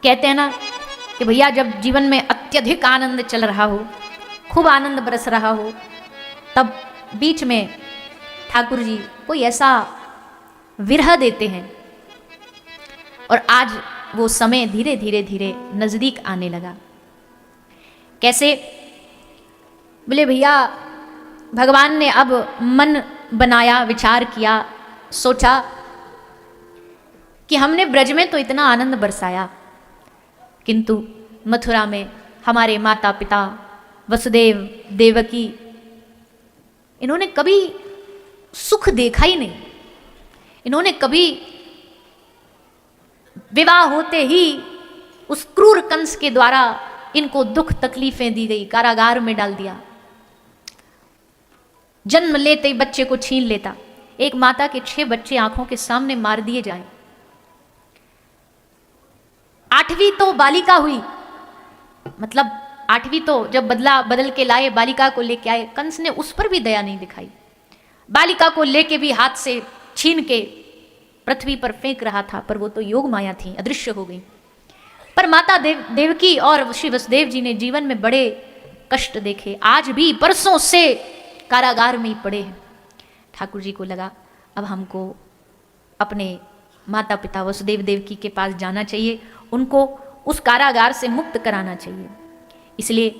कहते हैं ना कि भैया जब जीवन में अत्यधिक आनंद चल रहा हो, खूब आनंद बरस रहा हो, तब बीच में ठाकुर जी कोई ऐसा विरह देते हैं और आज वो समय धीरे धीरे धीरे नजदीक आने लगा। कैसे? बोले भैया भगवान ने अब मन बनाया, विचार किया, सोचा कि हमने ब्रज में तो इतना आनंद बरसाया, किंतु मथुरा में हमारे माता पिता वसुदेव देवकी, इन्होंने कभी सुख देखा ही नहीं। इन्होंने कभी विवाह होते ही उस क्रूर कंस के द्वारा इनको दुख तकलीफें दी गई, कारागार में डाल दिया, जन्म लेते ही बच्चे को छीन लेता। एक माता के 6 बच्चे आंखों के सामने मार दिए जाएं। 8वीं तो बालिका हुई, मतलब 8वीं तो जब बदल के लाए, बालिका को लेके आए, कंस ने उस पर भी दया नहीं दिखाई। बालिका को लेके भी हाथ से छीन के पृथ्वी पर फेंक रहा था, पर वो तो योग माया थी, अदृश्य हो गई। पर माता देवकी और श्री वसुदेव जी ने जीवन में बड़े कष्ट देखे, आज भी बरसों से कारागार में ही पड़े हैं। ठाकुर जी को लगा अब हमको अपने माता पिता वसुदेव देवकी के पास जाना चाहिए, उनको उस कारागार से मुक्त कराना चाहिए। इसलिए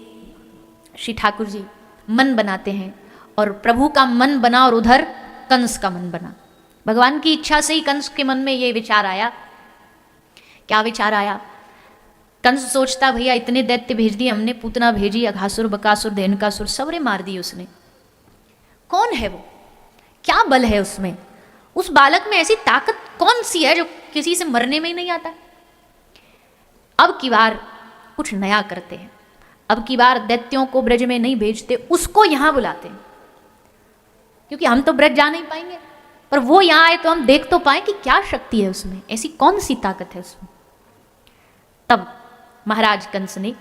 श्री ठाकुर जी मन बनाते हैं और प्रभु का मन बना और उधर कंस का मन बना। भगवान की इच्छा से ही कंस के मन में ये विचार आया। क्या विचार आया? कंस सोचता भैया इतने दैत्य भेज दिए हमने, पूतना भेजी, अघासुर बकासुर धेनुकासुर सबरे मार दिए उसने। कौन है वो? क्या बल है उसमें? उस बालक में ऐसी ताकत कौन सी है जो किसी से मरने में ही नहीं आता? अब की बार कुछ नया करते हैं। अब की बार दैत्यों को ब्रज में नहीं भेजते, उसको यहां बुलाते हैं, क्योंकि हम तो ब्रज जा नहीं पाएंगे, पर वो यहां आए तो हम देख तो पाए कि क्या शक्ति है उसमें, ऐसी कौन सी ताकत है उसमें। तब महाराज कंस ने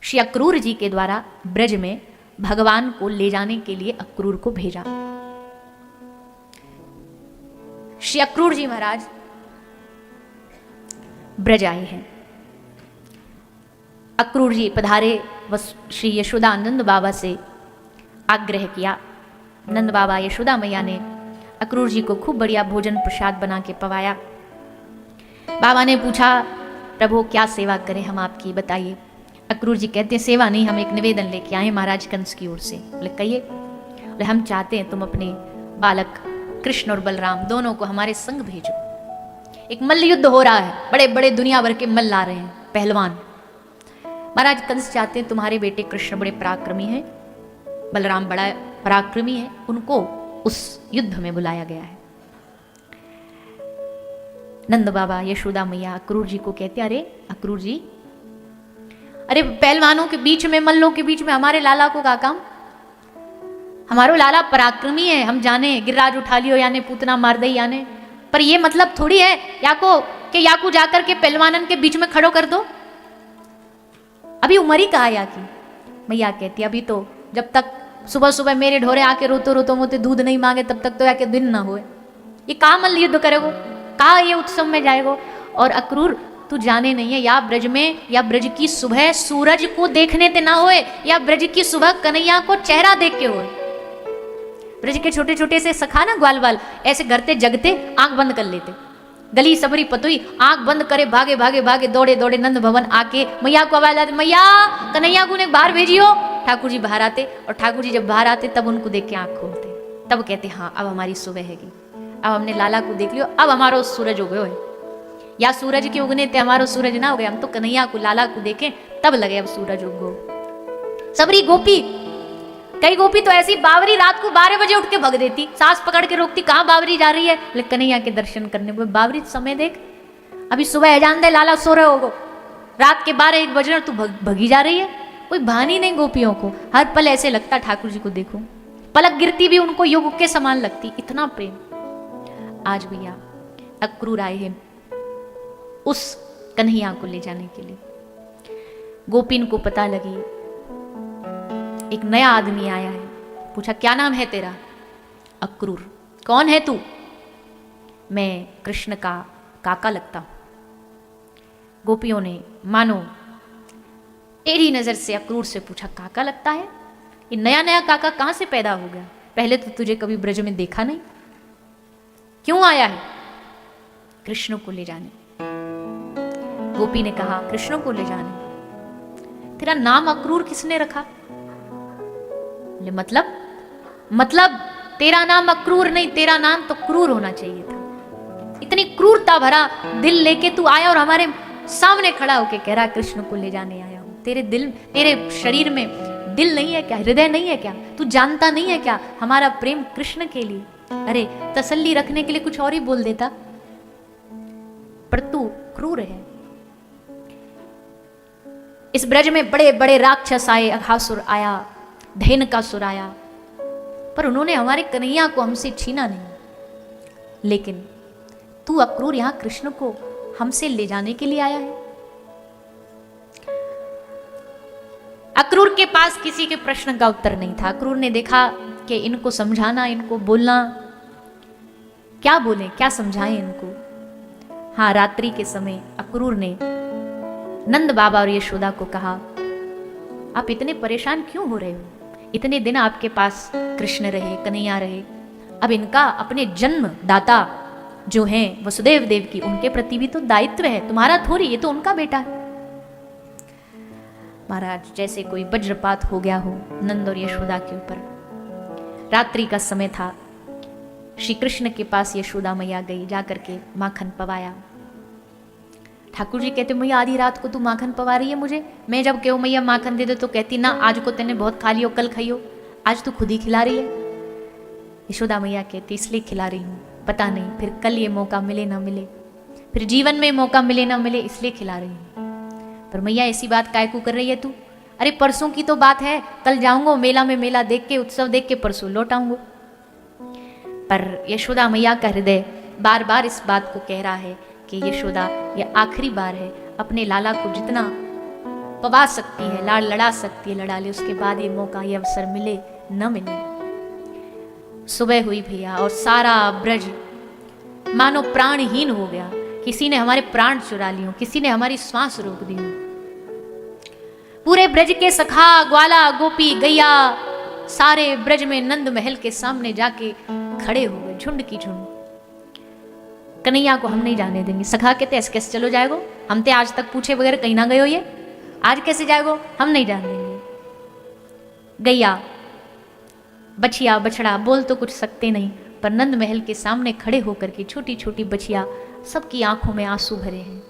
श्री अक्रूर जी के द्वारा ब्रज में भगवान को ले जाने के लिए अक्रूर को भेजा। श्री अक्रूर जी महाराज ब्रज आए हैं। अक्रूर जी पधारे, श्री यशोदा नंद बाबा से आग्रह किया। नंद बाबा यशोदा मैया ने अक्रूर जी को खूब बढ़िया भोजन प्रसाद बना के पवाया। बाबा ने पूछा प्रभु क्या सेवा करें हम आपकी, बताइए। अक्रूर जी कहते हैं सेवा नहीं, हम एक निवेदन लेके आए महाराज कंस की ओर से। बोले कहिए। बोले हम चाहते हैं तुम अपने बालक कृष्ण और बलराम दोनों को हमारे संग भेजो। एक मल्ल युद्ध हो रहा है, बड़े बड़े दुनिया भर के मल्ल आ रहे हैं, पहलवान। महाराज कंस चाहते हैं तुम्हारे बेटे कृष्ण बड़े पराक्रमी हैं, बलराम बड़ा पराक्रमी है, उनको उस युद्ध में बुलाया गया है। नंद बाबा यशोदा मैया अक्रूर जी को कहते अरे अक्रूर जी, अरे पहलवानों के बीच में, मल्लों के बीच में हमारे लाला को का काम? हमारो लाला पराक्रमी है, हम जाने गिरिराज उठा लियो याने पूतना मार दई याने, पर ये मतलब थोड़ी है याको कि याकू जाकर के पहलवानन के बीच में खड़ो कर दो। अभी उम्र ही कहा या की। मैया कहती अभी तो जब तक सुबह सुबह मेरे ढोरे आके रोतो रोतो मोते दूध नहीं मांगे तब तक तो याके दिन ना होए। ये कहा मल्ल युद्ध करेगो, कहा ये उत्सव में जाएगो। और अक्रूर तू जाने नहीं है, या ब्रज में या ब्रज की सुबह सूरज को देखने ते ना होए, या ब्रज की सुबह कन्हैया को चेहरा देख के होए। ब्रज के छोटे छोटे से सखा ना ग्वाल वाल ऐसे करते जगते आंख बंद कर लेते, गली सबरी पतुई आंख बंद करे भागे भागे भागे दौड़े दौड़े नंद भवन आके मैया को आवाज आती मैया कन्हैया को ने बाहर भेजियो। ठाकुर जी बाहर आते और ठाकुर जी जब बाहर आते तब उनको देख के आंख खोलते, तब कहते हाँ अब हमारी सुबह हैगी, अब हमने लाला को देख लियो, अब हमारो सूरज उगयो है। या सूरज के उगने ते हमारो सूरज ना हो गया, हम तो कन्हैया को लाला को देखें तब लगे अब सूरज उगो। सबरी गोपी, कई गोपी तो ऐसी बावरी रात को 12 बजे उठ के भग देती, सास पकड़ के रोकती कहाँ बावरी जा रही है, लेकिन कन्हैया के दर्शन करने को। बावरी समय देख, अभी सुबह अजान दे लाला सो रहे होगो, रात के 12-1 बज रहे तू भगी जा रही है। कोई भानी नहीं गोपियों को, हर पल ऐसे लगता ठाकुर जी को देखो, पलक गिरती भी उनको युग के समान लगती, इतना प्रेम। आज भैया अक्रूर आए हैं उस कन्हैया को ले जाने के लिए। गोपिन को पता लगी एक नया आदमी आया है, पूछा क्या नाम है तेरा? अक्रूर। कौन है तू? मैं कृष्ण का काका लगता हूं। गोपियों ने मानो टेढ़ी नजर से अक्रूर से पूछा, काका लगता है? ये नया नया काका कहां से पैदा हो गया? पहले तो तुझे कभी ब्रज में देखा नहीं, क्यों आया है? कृष्ण को ले जाने। गोपी ने कहा, कृष्ण को ले जाने? तेरा नाम अक्रूर किसने रखा? मतलब तेरा नाम अक्रूर नहीं, तेरा नाम तो क्रूर होना चाहिए था। इतनी क्रूरता भरा दिल लेके तू आया और हमारे सामने खड़ा होके कह रहा कृष्ण को ले जाने आया हूं। तेरे शरीर में दिल नहीं है क्या? हृदय नहीं है क्या? तू जानता नहीं है क्या हमारा प्रेम कृष्ण के लिए? अरे तसल्ली रखने के लिए कुछ और ही बोल देता, पर तू क्रूर है। इस ब्रज में बड़े बड़े राक्षस आए, अघासुर आया, धेनुकासुर आया, पर उन्होंने हमारे कन्हैया को हमसे छीना नहीं। लेकिन तू अक्रूर यहां कृष्ण को हमसे ले जाने के लिए आया है। अक्रूर के पास किसी के प्रश्न का उत्तर नहीं था। अक्रूर ने देखा कि इनको समझाना, इनको बोलना, क्या बोलें, क्या समझाएं इनको। हाँ, रात्रि के समय अक्रूर ने नंद बाबा और यशोदा को कहा, आप इतने परेशान क्यों हो रहे हो? इतने दिन आपके पास कृष्ण रहे, कन्हैया रहे, अब इनका अपने जन्म दाता जो हैं वसुदेव देव की, उनके प्रति भी तो दायित्व है, तुम्हारा थोड़ी, ये तो उनका बेटा है। महाराज, जैसे कोई वज्रपात हो गया हो नंद और यशोदा के ऊपर। रात्रि का समय था। श्री कृष्ण के पास यशोदा मैया गई, जाकर के माखन पवाया। ठाकुर जी कहते, मैया आधी रात को तू माखन पवा रही है मुझे? मैं जब कहूँ मैया माखन दे दे तो कहती ना, आज को तेने बहुत खा लियो, कल खाइयो, आज तू खुद ही खिला रही है। यशोदा मैया कहती, इसलिए खिला रही हूँ, पता नहीं फिर कल ये मौका मिले ना मिले, फिर जीवन में मौका मिले ना मिले, इसलिए खिला रही हूँ। पर मैया ऐसी बात काय को कर रही है तू? अरे परसों की तो बात है, कल जाऊंगा मेला में, मेला देख के, उत्सव देख के परसों लौट आऊंगा। पर यशोदा मैया का हृदय बार बार इस बात को कह रहा है कि यशोदा, ये आखिरी बार है, अपने लाला को जितना पवा सकती है, लाड़ लड़ा सकती है लड़ा ले, उसके बाद ये मौका, ये अवसर मिले न मिले। सुबह हुई भैया, और सारा ब्रज मानो प्राणहीन हो गया। किसी ने हमारे प्राण चुरा लिए, किसी ने हमारी सांस रोक दी। पूरे ब्रज के सखा, ग्वाला, गोपी, गैया, सारे ब्रज में नंद महल के सामने जाके खड़े हो गए, झुंड की झुंड। कन्हैया को हम नहीं जाने देंगे। सखा कहते, ऐसे कैसे चलो जाएगो? हम ते आज तक पूछे बगैर कहीं ना गए हो, ये आज कैसे जाएगो? हम नहीं जाने देंगे। गैया, बछिया, बछड़ा बोल तो कुछ सकते नहीं, पर नंद महल के सामने खड़े होकर के छोटी छोटी बछिया, सबकी आंखों में आंसू भरे हैं।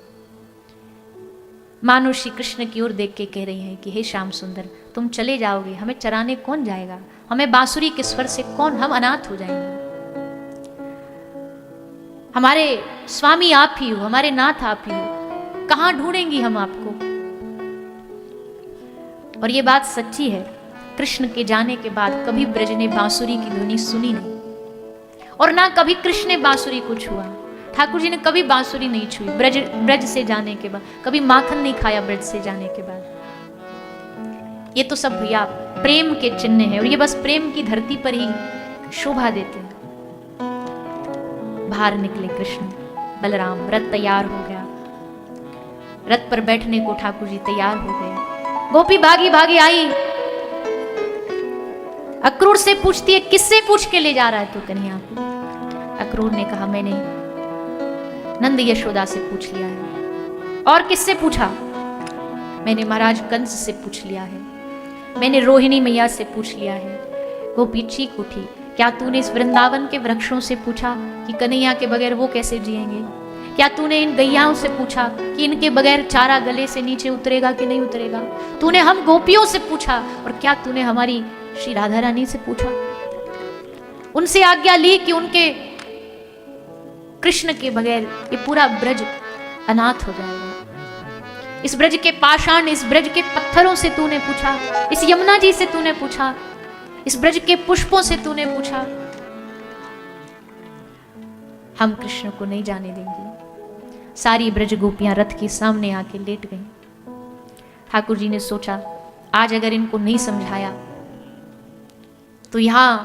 मानो श्री कृष्ण की ओर देख के कह रही हैं कि हे श्याम सुंदर, तुम चले जाओगे, हमें चराने कौन जाएगा? हमें बांसुरी के स्वर से कौन, हम अनाथ हो जाएंगे। हमारे स्वामी आप ही हो, हमारे नाथ आप ही हो, कहां ढूंढेंगी हम आपको? और ये बात सच्ची है, कृष्ण के जाने के बाद कभी ब्रज ने बांसुरी की ध्वनि सुनी नहीं, और ना कभी कृष्ण ने बांसुरी को छुआ। ठाकुर जी ने कभी बांसुरी नहीं छुई ब्रज से जाने के बाद, कभी माखन नहीं खाया ब्रज से जाने के बाद। ये तो सब भैया प्रेम के चिन्ह है, और ये बस प्रेम की धरती पर ही शोभा देते हैं। बाहर निकले कृष्ण बलराम, रथ तैयार हो गया, रथ पर बैठने को ठाकुर जी तैयार हो गए। गोपी भागी भागी आई, अक्रूर से पूछती है, किससे पूछ के ले जा रहा है तू कन्हैया को? अक्रूर ने कहा, मैंने नंद यशोदा से पूछ लिया है। और किससे पूछा? मैंने महाराज कंस से पूछ लिया है, मैंने रोहिणी मैया से पूछ लिया है। गोपी चीख उठी, क्या तूने इस वृंदावन के वृक्षों से पूछा कि कन्हैया के बगैर वो कैसे जिएंगे? क्या तूने इन गैयाओं से पूछा कि इनके बगैर चारा गले से नीचे उतरेगा कि नहीं उतरेगा? तूने हम गोपियों से पूछा, और क्या तूने हमारी श्री राधा रानी से पूछा? उनसे आज्ञा ली कि उनके कृष्ण के बगैर ये पूरा ब्रज अनाथ हो जाएगा। इस ब्रज के पाषाण, इस ब्रज के पत्थरों से तूने पूछा, इस यमुना जी से तूने पूछा, इस ब्रज के पुष्पों से तूने पूछा। हम कृष्ण को नहीं जाने देंगे। सारी ब्रज गोपियां रथ के सामने आके लेट गईं। ठाकुर जी ने सोचा, आज अगर इनको नहीं समझाया तो यहां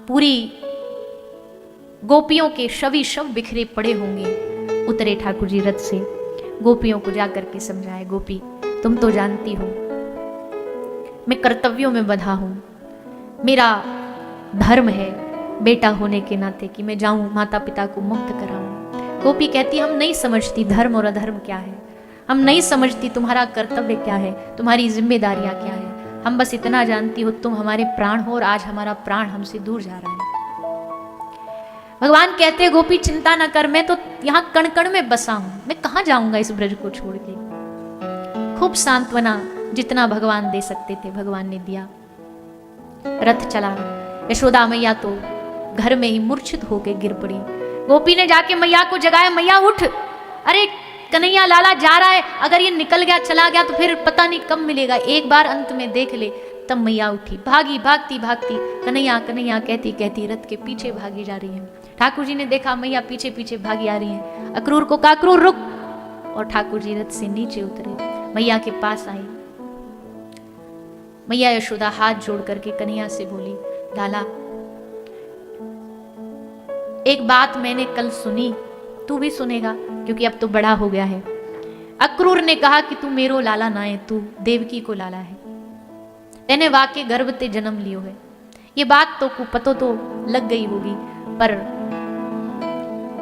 पूरी गोपियों के शव बिखरे पड़े होंगे। उतरे ठाकुर जी रथ से, गोपियों को जाकर के समझाए, गोपी तुम तो जानती हो मैं कर्तव्यों में बंधा हूं, मेरा धर्म है बेटा होने के नाते कि मैं जाऊं माता पिता को मुक्त कराऊं। गोपी कहती हम नहीं समझती धर्म और अधर्म क्या है, हम नहीं समझती तुम्हारा कर्तव्य क्या है, तुम्हारी जिम्मेदारियां क्या है। हम बस इतना जानती हो तुम हमारे प्राण हो और आज हमारा प्राण हमसे दूर जा रहा है। भगवान कहते हैं गोपी चिंता ना कर, मैं तो यहाँ कण कण में बसा हूं, मैं कहाँ जाऊंगा इस ब्रज को छोड़ के। खूब सांत्वना जितना भगवान दे सकते थे भगवान ने दिया। रथ चला, यशोदा मैया तो घर में ही मूर्छित होकर गिर पड़ी। गोपी ने जाके मैया को जगाया, मैया उठ, अरे कन्हैया लाला जा रहा है, अगर ये निकल गया चला गया तो फिर पता नहीं कब मिलेगा, एक बार अंत में देख ले। तब मैया उठी, भागी, भागती भागती कन्हैया कन्हैया कहती कहती रथ के पीछे भागी जा रही है। ठाकुर जी ने देखा मैया पीछे पीछे भागी आ रही है। अक्रूर को कहा अक्रूर रुक, और ठाकुर जी रथ से नीचे उतरे, मैया के पास आई। मैया यशोदा हाथ जोड़ करके कन्हैया से बोली, लाला एक बात मैंने कल सुनी, तू भी सुनेगा क्योंकि अब तो बड़ा हो गया है। अक्रूर ने कहा कि तू मेरो लाला ना है, तू देवकी को लाला है, तेने वाके गर्भ ते जन्म लियो है। ये बात तो पतो तो लग गई होगी, पर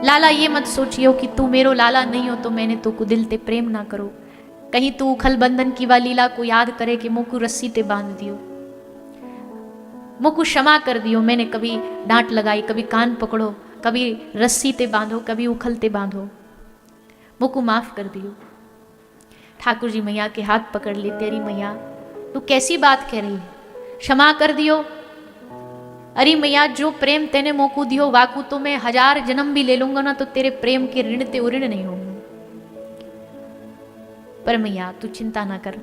लाला ये मत सोचियो कि तू मेरो लाला नहीं हो तो मैंने तो को दिल ते प्रेम ना करो। कहीं तू उखल बंधन की वा लीला को याद करे कि मुकु रस्सी ते बांध दियो, मुकु क्षमा कर दियो। मैंने कभी डांट लगाई, कभी कान पकड़ो, कभी रस्सी ते बांधो, कभी उखलते बांधो, मुकु माफ कर दियो। ठाकुर जी मैया के हाथ पकड़ ले, तेरी मैया तू कैसी बात कह रही है, क्षमा कर दियो। अरे मैया जो प्रेम तेने मोकू दियो वाकू तो मैं 1000 जन्म भी ले लूंगा ना तो तेरे प्रेम के ऋण ते उऋण नहीं होंगे। पर मैया तू चिंता ना कर,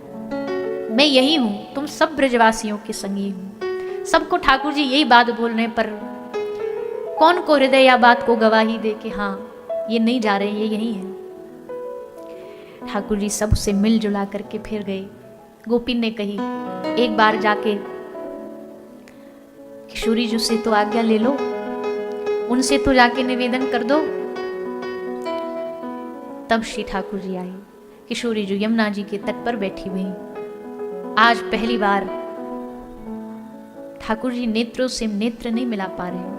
मैं यही हूं, तुम सब ब्रजवासियों के संगी हूं। सबको ठाकुर जी यही बात बोल रहे, पर कौन को हृदय या बात को गवाही दे कि हाँ ये नहीं जा रहे, ये यही है। ठाकुर जी सबसे मिलजुला करके फिर गए। गोपी ने कही एक बार जाके किशोरी जी से तो आज्ञा ले लो, उनसे तो जाके निवेदन कर दो। तब श्री ठाकुर जी आई। किशोरी जी यमुना जी के तट पर बैठी हुई, आज पहली बार ठाकुर जी नेत्रों से नेत्र नहीं मिला पा रहे।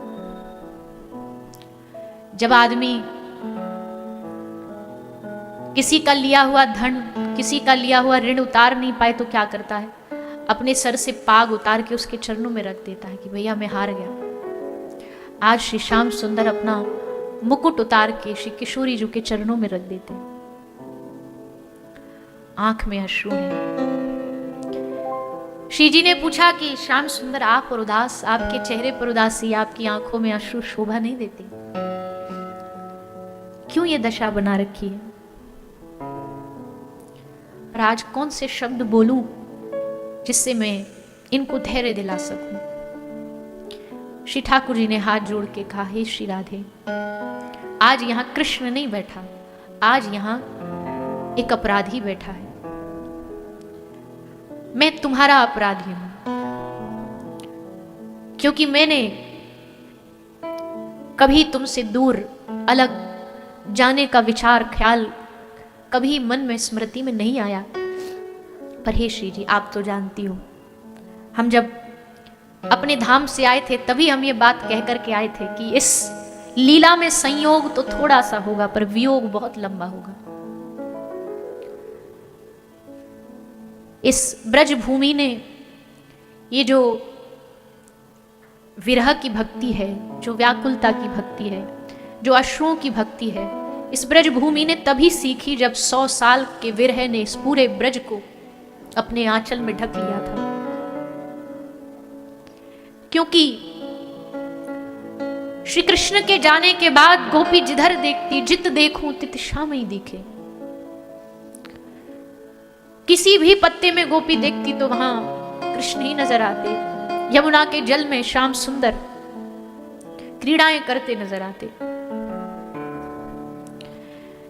जब आदमी किसी का लिया हुआ धन, किसी का लिया हुआ ऋण उतार नहीं पाए तो क्या करता है, अपने सर से पाग उतार के उसके चरणों में रख देता है कि भैया मैं हार गया। आज श्री श्याम सुंदर अपना मुकुट उतार के श्री किशोरी जी के चरणों में रख देते, आंख में अश्रु है। श्री जी ने पूछा कि श्याम सुंदर आप और उदास, आपके चेहरे पर उदासी, आपकी आंखों में अश्रु शोभा नहीं देती, क्यों ये दशा बना रखी है? और आज कौन से शब्द बोलूं जिससे मैं इनको धैर्य दिला सकूं? श्री ठाकुर जी ने हाथ जोड़ के कहा, हे श्री राधे, आज यहां कृष्ण नहीं बैठा, आज यहां एक अपराधी बैठा है। मैं तुम्हारा अपराधी हूं क्योंकि मैंने कभी तुमसे दूर अलग जाने का विचार ख्याल कभी मन में स्मृति में नहीं आया। पर हे श्री जी आप तो जानती हो, हम जब अपने धाम से आए थे तभी हम ये बात कह करके आए थे कि इस लीला में संयोग तो थोड़ा सा होगा पर वियोग बहुत लंबा होगा। इस ब्रज भूमि ने ये जो विरह की भक्ति है, जो व्याकुलता की भक्ति है, जो अश्रुओं की भक्ति है, इस ब्रज भूमि ने तभी सीखी जब 100 साल के विरह ने इस पूरे ब्रज को अपने आंचल में ढक लिया था। क्योंकि श्री कृष्ण के जाने के बाद गोपी जिधर देखती, जित देखूं तित श्याम ही दिखे। किसी भी पत्ते में गोपी देखती तो वहां कृष्ण ही नजर आते। यमुना के जल में श्याम सुंदर क्रीड़ाएं करते नजर आते।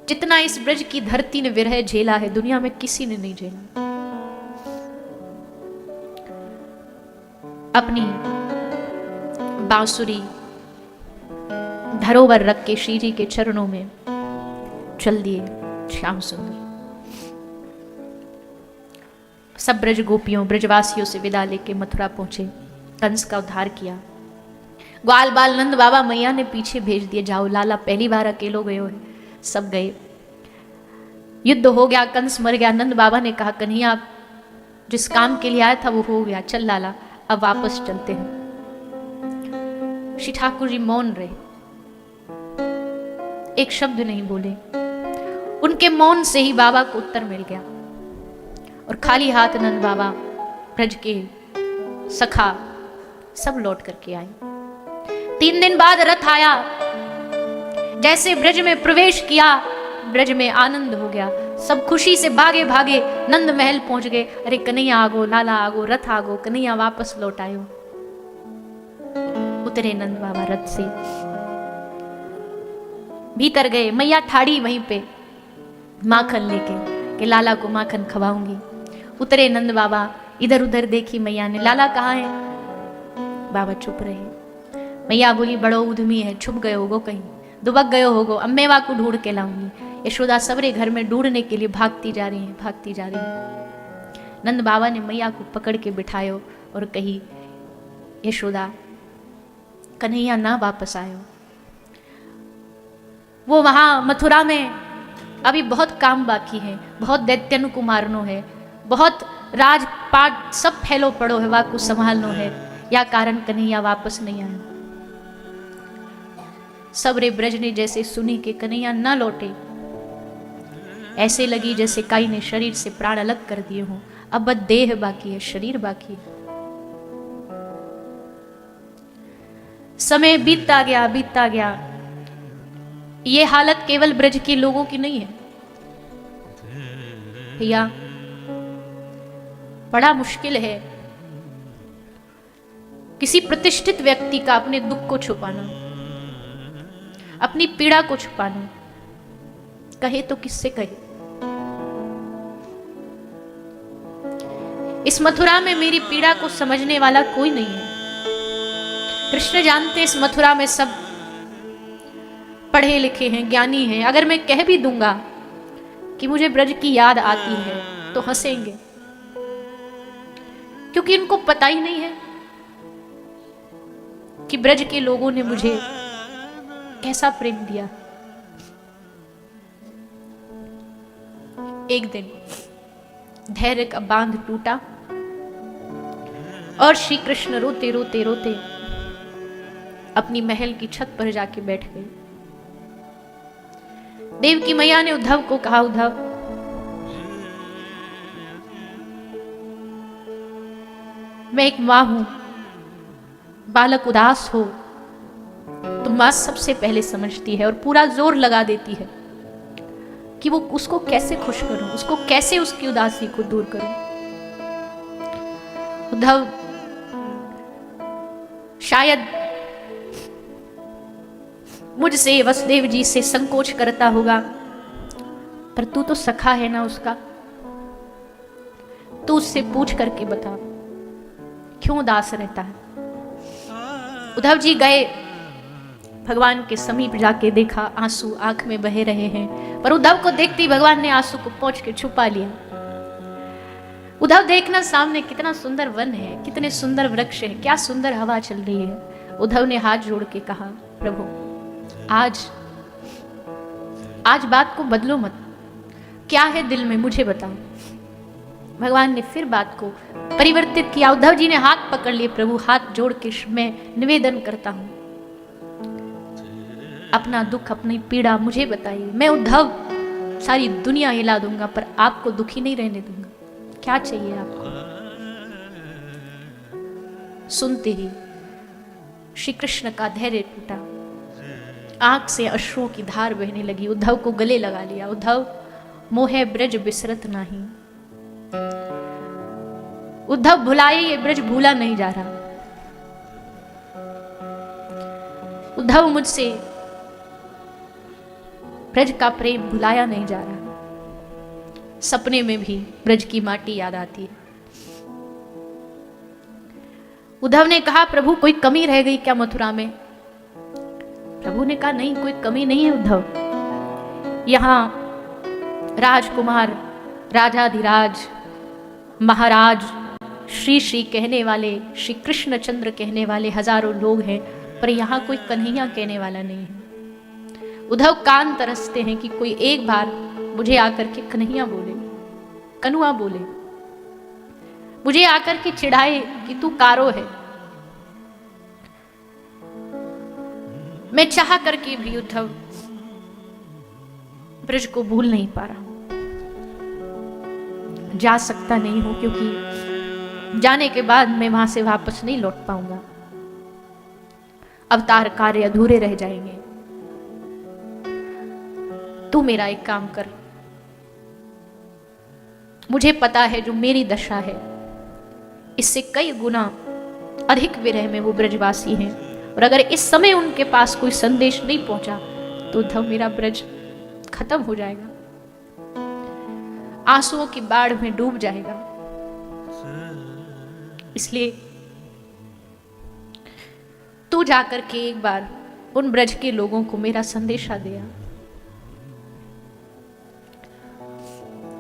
जितना इस ब्रज की धरती ने विरह झेला है दुनिया में किसी ने नहीं झेला। अपनी बांसुरी धरोवर रख के श्री जी के चरणों में चल दिए। श्याम सुंदर। सब ब्रज गोपियों ब्रजवासियों से विदा लेके मथुरा पहुंचे, कंस का उद्धार किया। ग्वाल बाल नंद बाबा मैया ने पीछे भेज दिए, जाओ लाला पहली बार अकेलो गए हो। सब गए, युद्ध हो गया, कंस मर गया। नंद बाबा ने कहा कन्हैया जिस काम के लिए आया था वो हो गया, चल लाला अब वापस चलते हैं। श्री ठाकुर जी मौन रहे, एक शब्द नहीं बोले। उनके मौन से ही बाबा को उत्तर मिल गया और खाली हाथ नंद बाबा ब्रज के सखा सब लौट करके आए। 3 दिन बाद रथ आया, जैसे ब्रज में प्रवेश किया ब्रज में आनंद हो गया। सब खुशी से भागे भागे नंद महल पहुंच गए। अरे कन्हैया आगो, लाला आगो, रथ आगो, कन्हैया वापस लौट आयो। उतरे नंद बाबा रथ से, भीतर गए, मैया ठाड़ी वहीं पे माखन लेके कि लाला को माखन खवाऊंगी। उतरे नंद बाबा, इधर उधर देखी मैया ने, लाला कहाँ है? बाबा चुप रहे। मैया बोली बड़ो उद्यमी है, छुप गए होगो कहीं, दुबक गए होगो, अम्मेवा को ढूंढ के लाऊंगी। यशोदा सबरे घर में ढूंढने के लिए भागती जा रही है, भागती जा रही है। नंद बाबा ने मैया को पकड़ के बिठायो और कही यशोदा कन्हैया ना वापस आयो। वो वहां मथुरा में अभी बहुत काम बाकी है, बहुत दैत्यनु को मारनो है, बहुत राजपाट सब फैलो पड़ो है, वा को संभालनो है, या कारण कन्हैया वापस नहीं आया। सबरे ब्रज ने जैसे सुनी कि कन्हैया न लौटे, ऐसे लगी जैसे काई ने शरीर से प्राण अलग कर दिए हों। अब बस देह बाकी है, शरीर बाकी है। समय बीतता गया, बीतता गया। ये हालत केवल ब्रज के लोगों की नहीं है भैया, बड़ा मुश्किल है किसी प्रतिष्ठित व्यक्ति का अपने दुख को छुपाना, अपनी पीड़ा को छुपाना। कहे तो किससे कहे? इस मथुरा में मेरी पीड़ा को समझने वाला कोई नहीं है। कृष्ण जानते इस मथुरा में सब पढ़े लिखे हैं, ज्ञानी हैं। अगर मैं कह भी दूंगा कि मुझे ब्रज की याद आती है तो हंसेंगे, क्योंकि इनको पता ही नहीं है कि ब्रज के लोगों ने मुझे कैसा प्रेम दिया। एक दिन धैर्य का बांध टूटा और श्री कृष्ण रोते रोते रोते अपनी महल की छत पर जाके बैठ गए। देवकी मैया ने उद्धव को कहा, उद्धव मैं एक मां हूं, बालक उदास हो तो मां सबसे पहले समझती है और पूरा जोर लगा देती है कि वो उसको कैसे खुश करूं, उसको कैसे उसकी उदासी को दूर करूं। उद्धव शायद मुझसे वसुदेव जी से संकोच करता होगा, पर तू तो सखा है ना उसका, तू उससे पूछ करके बता क्यों उदास रहता है। उद्धव जी गए, भगवान के समीप जाके देखा, आंसू आंख में बहे रहे हैं, पर उद्धव को देखते ही भगवान ने आंसू को पोंछ के छुपा लिया। उद्धव देखना सामने कितना सुंदर वन है, कितने सुंदर वृक्ष है, क्या सुंदर हवा चल रही है। उद्धव ने हाथ जोड़ के कहा, प्रभु आज बात को बदलो मत, क्या है दिल में मुझे बताओ। भगवान ने फिर बात को परिवर्तित किया। उद्धव जी ने हाथ पकड़ लिए, प्रभु हाथ जोड़ के मैं निवेदन करता हूं, अपना दुख अपनी पीड़ा मुझे बताइए। मैं उद्धव सारी दुनिया हिला दूंगा पर आपको दुखी नहीं रहने दूंगा, क्या चाहिए आपको। सुनते ही श्री कृष्ण का धैर्य टूटा, आंख से अश्रुओं की धार बहने लगी। उद्धव को गले लगा लिया, उद्धव मोहे ब्रज बिसरत नहीं। उद्धव भुलाए ये ब्रज भूला नहीं जा रहा। उद्धव मुझसे ब्रज का प्रेम भुलाया नहीं जा रहा। सपने में भी ब्रज की माटी याद आती है। उद्धव ने कहा, प्रभु कोई कमी रह गई क्या मथुरा में? प्रभु ने कहा, नहीं कोई कमी नहीं है उद्धव, यहां राजकुमार, राजाधिराज, महाराज, श्री श्री कहने वाले, श्री कृष्णचंद्र कहने वाले हजारों लोग हैं, पर यहाँ कोई कन्हैया कहने वाला नहीं है। उद्धव कान तरसते हैं कि कोई एक बार मुझे आकर के कन्हैया बोले, कनुआ बोले, मुझे आकर के चिढ़ाए कि तू कारो है। मैं चाह करके भी उद्धव ब्रज को भूल नहीं पा रहा हूं, जा सकता नहीं हूं, क्योंकि जाने के बाद मैं वहां से वापस नहीं लौट पाऊंगा, अवतार कार्य अधूरे रह जाएंगे। तू मेरा एक काम कर, मुझे पता है जो मेरी दशा है इससे कई गुना अधिक विरह में वो ब्रजवासी हैं, और अगर इस समय उनके पास कोई संदेश नहीं पहुंचा तो उद्धव मेरा ब्रज खत्म हो जाएगा, आंसुओं की बाढ़ में डूब जाएगा। इसलिए तू जाकर के एक बार उन ब्रज के लोगों को मेरा संदेशा दिया।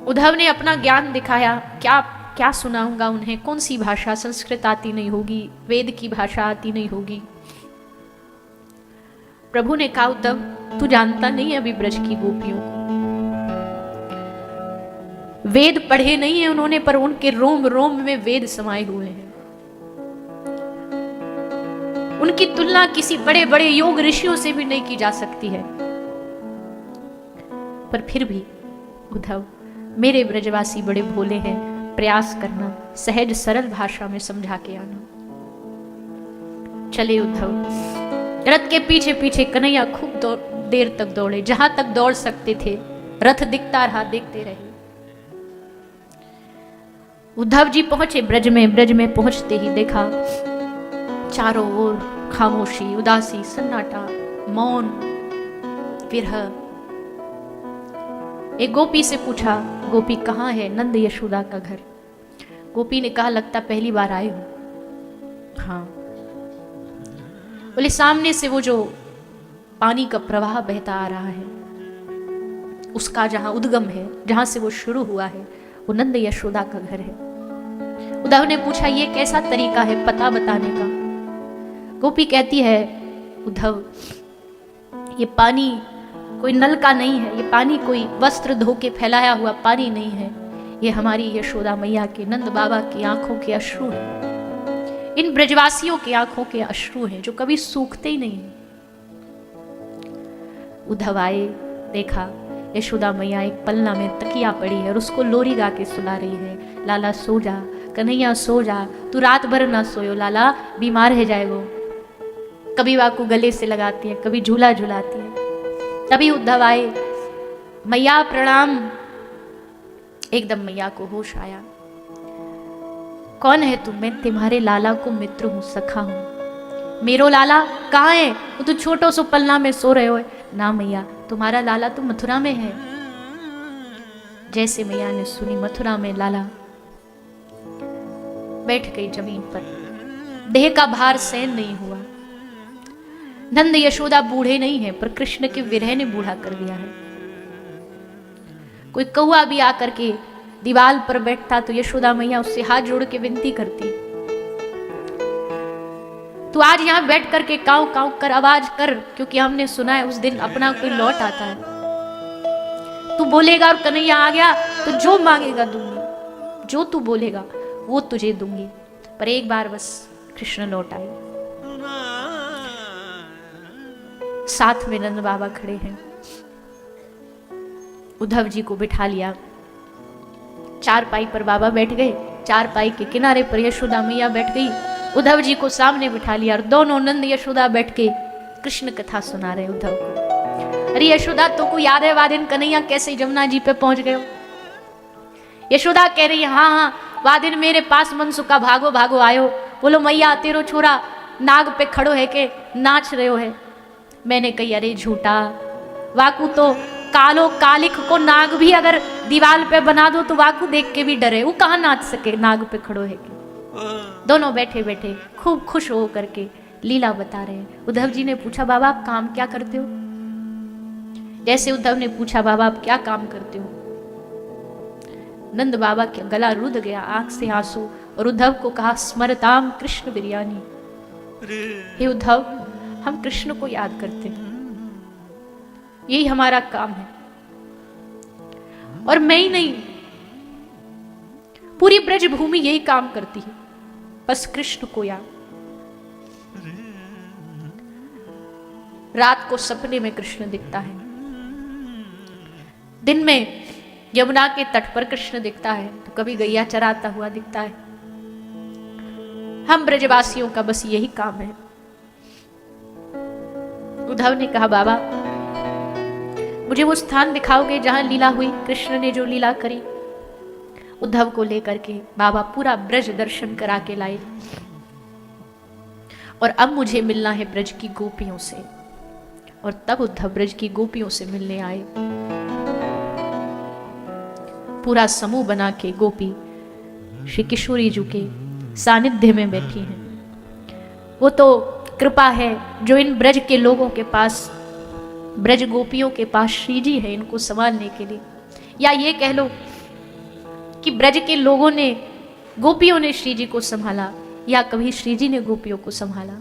उद्धव ने अपना ज्ञान दिखाया, क्या क्या सुनाऊंगा उन्हें, कौन सी भाषा, संस्कृत आती नहीं होगी, वेद की भाषा आती नहीं होगी। प्रभु ने कहा उद्धव तू जानता नहीं अभी ब्रज की गोपियों को, वेद पढ़े नहीं है उन्होंने, पर उनके रोम रोम में वेद समाये हुए हैं। उनकी तुलना किसी बड़े बड़े योग ऋषियों से भी नहीं की जा सकती है। पर फिर भी उद्धव मेरे ब्रजवासी बड़े भोले हैं, प्रयास करना सहज सरल भाषा में समझा के आना। चले उद्धव, रथ के पीछे पीछे कन्हैया खूब देर तक दौड़े, जहां तक दौड़ सकते थे, रथ दिखता रहा, देखते रहे। उद्धव जी पहुंचे ब्रज में। ब्रज में पहुंचते ही देखा चारों ओर खामोशी, उदासी, सन्नाटा, मौन, विरह। एक गोपी से पूछा, गोपी कहाँ है? नंद यशोदा का घर। गोपी ने कहा लगता पहली बार आए हो। हाँ। बोले सामने से वो जो पानी का प्रवाह बहता आ रहा है, उसका जहां उद्गम है, जहां से वो शुरू हुआ है, वो नंद यशोदा का घर है। उद्धव ने पूछा ये कैसा तरीका है पता बताने का? गोपी कहती है उद्धव ये पानी कोई नल का नहीं है, ये पानी कोई वस्त्र धो के फैलाया हुआ पानी नहीं है, ये हमारी यशोदा मैया के, नंद बाबा की आंखों के अश्रु है। इन ब्रजवासियों की आंखों के अश्रु हैं जो कभी सूखते ही नहीं। उद्धव आए, देखा यशोदा मैया एक पलना में तकिया पड़ी है और उसको लोरी गा के सुला रही है। लाला सो जा, कन्हैया सो जा, तू रात भर ना सोयो लाला, बीमार है जाएगो। कभी वाकू गले से लगाती है, कभी झूला झुलाती है। तभी उद्धव आए, मैया प्रणाम। एकदम मैया को होश आया। कौन है तुम? मैं तुम्हारे लाला को मित्र हूं, सखा हूं। मेरो लाला कहाँ है? वो तो छोटो सो पलना में सो रहे हो। ना मैया, तुम्हारा लाला तो मथुरा में है। जैसे मैया ने सुनी मथुरा में लाला, बैठ गई जमीन पर। देह का भार सहन नहीं हुआ। नंद यशोदा बूढ़े नहीं है, पर कृष्ण के विरह ने बूढ़ा कर दिया है। कोई कौआ भी आकर के दीवाल पर बैठता तो यशोदा मैया उससे हाथ जोड़ के विनती करती, तू आज यहां बैठ करके काऊ काऊ कर आवाज कर, क्योंकि हमने सुना है उस दिन अपना कोई लौट आता है। तू बोलेगा और कन्हैया आ गया तो जो मांगेगा दूंगी, जो तू बोलेगा वो तुझे दूंगी। पर एक बार बस कृष्ण लौट आए। साथ में नंद बाबा खड़े हैं। उद्धव जी को बिठा लिया। चारपाई पर बाबा बैठ गए, चारपाई के किनारे पर यशोदा मैया बैठ गई। उद्धव जी को सामने बिठा लिया और दोनों नंद यशोदा बैठ के कृष्ण कथा सुना रहे उद्धव को। अरे यशोदा तो को याद है वादिन कन्हैया कैसे जमुना जी पे पहुंच गए हो? यशोदा कह रही हाँ हाँ वादिन मेरे पास मनसुखा भागो भागो आयो। बोलो मैया तेरो छोरा नाग पे खड़ो है के नाच रहे हो है? मैंने कही अरे झूठा, वाकू तो कालो कालिक को नाग भी अगर दीवाल पे बना दो तो वाकू देख के भी डरे, वो कहाँ नाच सके, नाग पे खड़ो है के। दोनों बैठे बैठे खूब खुश हो करके लीला बता रहे हैं। उद्धव जी ने पूछा बाबा आप काम क्या करते हो? जैसे उद्धव ने पूछा बाबा आप क्या काम करते हो, नंद बाबा का गला रुध गया, आंख से आंसू, और उद्धव को कहा स्मरताम कृष्ण बिरयानी। हे उद्धव, हम कृष्ण को याद करते हैं, यही हमारा काम है। और मैं ही नहीं, पूरी ब्रजभूमि यही काम करती है, बस कृष्ण को याद। रात को सपने में कृष्ण दिखता है, दिन में यमुना के तट पर कृष्ण दिखता है, तो कभी गैया चराता हुआ दिखता है। हम ब्रजवासियों का बस यही काम है। उद्धव ने कहा बाबा, मुझे वो स्थान दिखाओगे जहां लीला हुई, कृष्ण ने जो लीला करी। उद्धव को लेकर के बाबा पूरा ब्रज दर्शन करा के लाए, और अब मुझे मिलना है ब्रज की गोपियों से। और तब उद्धव ब्रज की गोपियों से मिलने आए। पूरा समूह बना के गोपी श्री किशोरी जी के सानिध्य में बैठी हैं। वो तो कृपा है जो इन ब्रज के लोगों के पास, ब्रज गोपियों के पास श्री जी है इनको संभालने के लिए। या ये कह लो कि ब्रज के लोगों ने, गोपियों ने श्री जी को संभाला, या कभी श्री जी ने गोपियों को संभाला।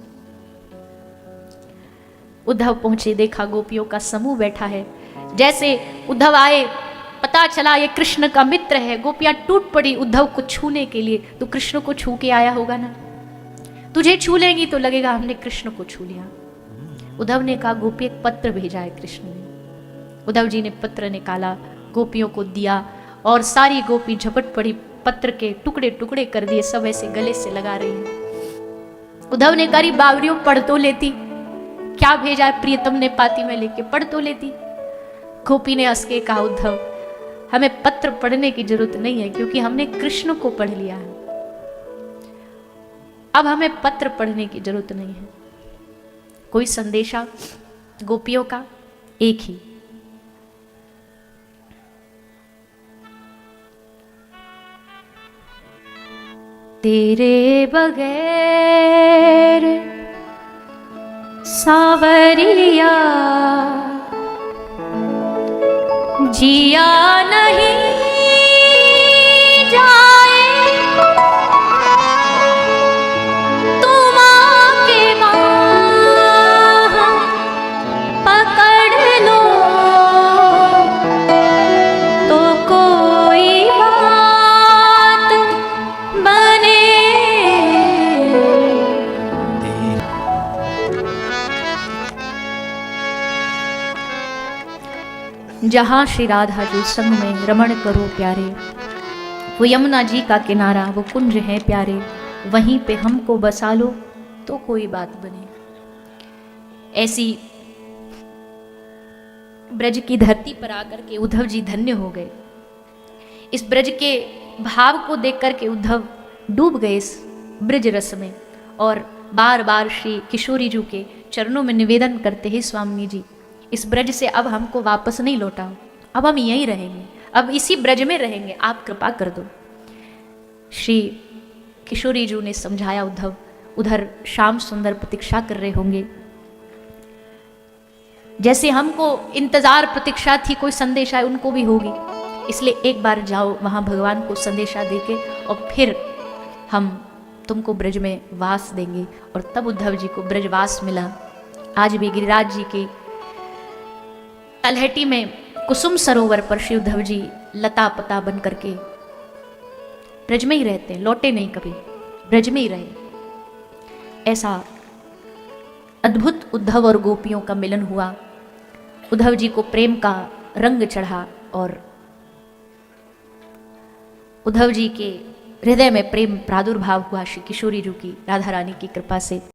उद्धव पहुंचे, देखा गोपियों का समूह बैठा है। जैसे उद्धव आए, पता चला ये कृष्ण का मित्र है, गोपियां टूट पड़ी उद्धव को छूने के लिए। तो कृष्ण को छू के आया होगा ना, तुझे छू लेंगी तो लगेगा हमने कृष्ण को छू लिया। उद्धव ने कहा गोपी एक पत्र भेजा है कृष्ण ने। उद्धव जी ने पत्र निकाला, गोपियों को दिया, और सारी गोपी झपट पड़ी, पत्र के टुकड़े टुकड़े कर दिए, सब ऐसे गले से लगा रही है। उद्धव ने कहा बावरियों पढ़ तो लेती, क्या भेजा है प्रियतम ने पाती में लेके, पढ़ तो लेती। गोपी ने हंस के कहा उद्धव, हमें पत्र पढ़ने की जरूरत नहीं है, क्योंकि हमने कृष्ण को पढ़ लिया है, अब हमें पत्र पढ़ने की जरूरत नहीं है। कोई संदेशा गोपियों का एक ही, तेरे बगैर सावरिया जिया नहीं जाए, तुम आके बाह पकड़ लो तो कोई बात बने। जहाँ श्री राधा जी संग में रमण करो प्यारे, वो यमुना जी का किनारा, वो कुंज है प्यारे, वहीं पे हमको बसा लो तो कोई बात बने। ऐसी ब्रज की धरती पर आकर के उद्धव जी धन्य हो गए। इस ब्रज के भाव को देख करके उद्धव डूब गए इस ब्रज रस में, और बार बार श्री किशोरी जी के चरणों में निवेदन करते हैं, स्वामी जी इस ब्रज से अब हमको वापस नहीं लौटाओ, अब हम यहीं रहेंगे, अब इसी ब्रज में रहेंगे, आप कृपा कर दो। श्री किशोरी जी ने समझाया उद्धव, उधर श्याम सुंदर प्रतीक्षा कर रहे होंगे, जैसे हमको इंतजार प्रतीक्षा थी, कोई संदेश आए उनको भी होगी, इसलिए एक बार जाओ वहां भगवान को संदेशा देके, और फिर हम तुमको ब्रज में वास देंगे। और तब उद्धव जी को ब्रजवास मिला। आज भी गिरिराज जी के तलहटी में कुसुम सरोवर पर श्री उद्धव जी लता पता बन करके ब्रज में ही रहते हैं, लौटे नहीं कभी, ब्रज में ही रहे। ऐसा अद्भुत उद्धव और गोपियों का मिलन हुआ। उद्धव जी को प्रेम का रंग चढ़ा, और उद्धव जी के हृदय में प्रेम प्रादुर्भाव हुआ श्री किशोरी जी की राधा रानी की कृपा से।